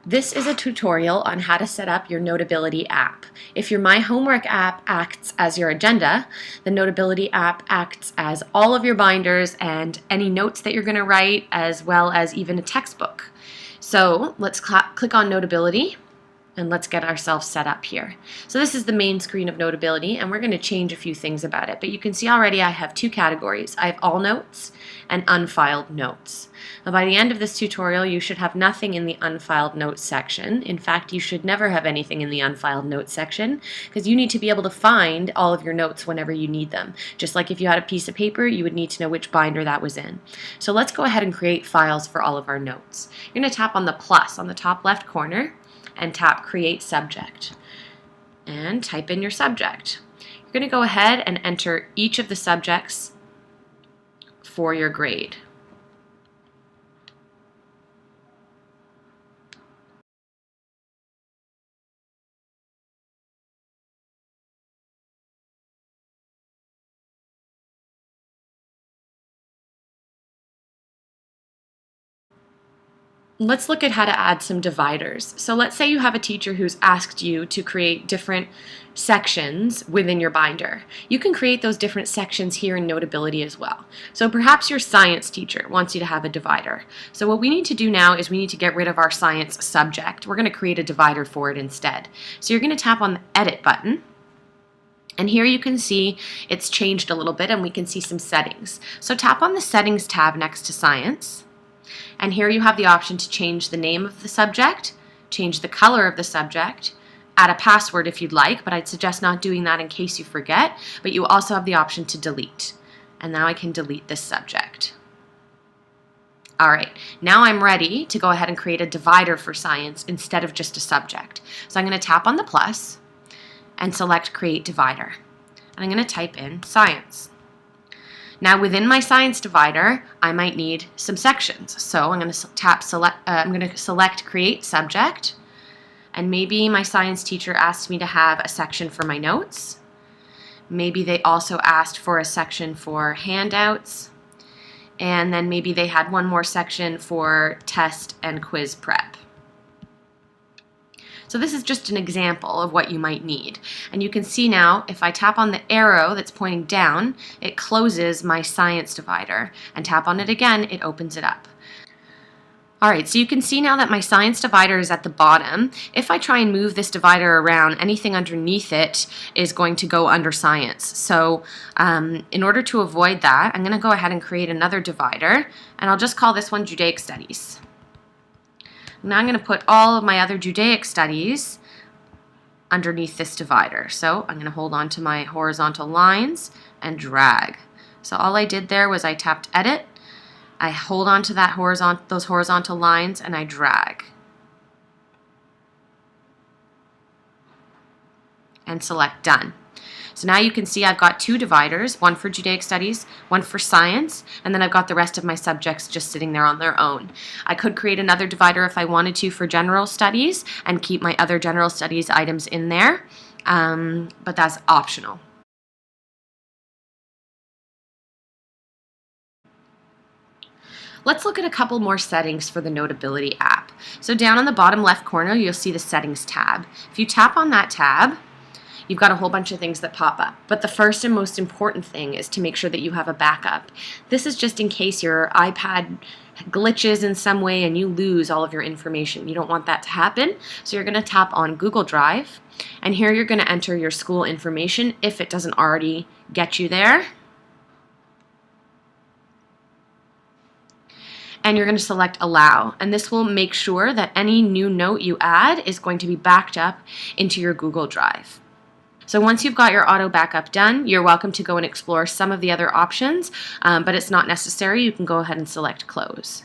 This is a tutorial on how to set up your Notability app. If your My Homework app acts as your agenda, the Notability app acts as all of your binders and any notes that you're going to write, as well as even a textbook. So let's click on Notability and let's get ourselves set up here. So this is the main screen of Notability, and we're going to change a few things about it. But you can see already I have two categories. I have all notes and unfiled notes. Now by the end of this tutorial, you should have nothing in the unfiled notes section. In fact, you should never have anything in the unfiled notes section, because you need to be able to find all of your notes whenever you need them. Just like if you had a piece of paper, you would need to know which binder that was in. So let's go ahead and create files for all of our notes. You're going to tap on the plus on the top left corner and tap Create Subject and type in your subject. You're going to go ahead and enter each of the subjects for your grade. Let's look at how to add some dividers. So let's say you have a teacher who's asked you to create different sections within your binder. You can create those different sections here in Notability as well. So perhaps your science teacher wants you to have a divider. So what we need to do now is we need to get rid of our science subject. We're going to create a divider for it instead. So you're going to tap on the Edit button. And here you can see it's changed a little bit, and we can see some settings. So tap on the Settings tab next to Science. And here you have the option to change the name of the subject, change the color of the subject, add a password if you'd like, but I'd suggest not doing that in case you forget. But you also have the option to delete. And now I can delete this subject. All right, now I'm ready to go ahead and create a divider for science instead of just a subject. So I'm going to tap on the plus and select Create Divider. And I'm going to type in science. Now within my science divider, I might need some sections. So I'm going to select Create Subject, and maybe my science teacher asked me to have a section for my notes. Maybe they also asked for a section for handouts, and then maybe they had one more section for test and quiz prep. So this is just an example of what you might need. And you can see now, if I tap on the arrow that's pointing down, it closes my science divider. And tap on it again, it opens it up. Alright, so you can see now that my science divider is at the bottom. If I try and move this divider around, anything underneath it is going to go under science. So in order to avoid that, I'm going to go ahead and create another divider, and I'll just call this one Judaic Studies. Now I'm going to put all of my other Judaic studies underneath this divider. So I'm going to hold on to my horizontal lines and drag. So all I did there was I tapped Edit, I hold on to that those horizontal lines, and I drag. And select Done. So now you can see I've got two dividers, one for Judaic Studies, one for Science, and then I've got the rest of my subjects just sitting there on their own. I could create another divider if I wanted to for General Studies and keep my other General Studies items in there, but that's optional. Let's look at a couple more settings for the Notability app. So down on the bottom left corner, you'll see the Settings tab. If you tap on that tab, you've got a whole bunch of things that pop up. But the first and most important thing is to make sure that you have a backup. This is just in case your iPad glitches in some way and you lose all of your information. You don't want that to happen. So you're going to tap on Google Drive, and here you're going to enter your school information if it doesn't already get you there. And you're going to select Allow, and this will make sure that any new note you add is going to be backed up into your Google Drive. So once you've got your auto backup done, you're welcome to go and explore some of the other options, but it's not necessary. You can go ahead and select Close.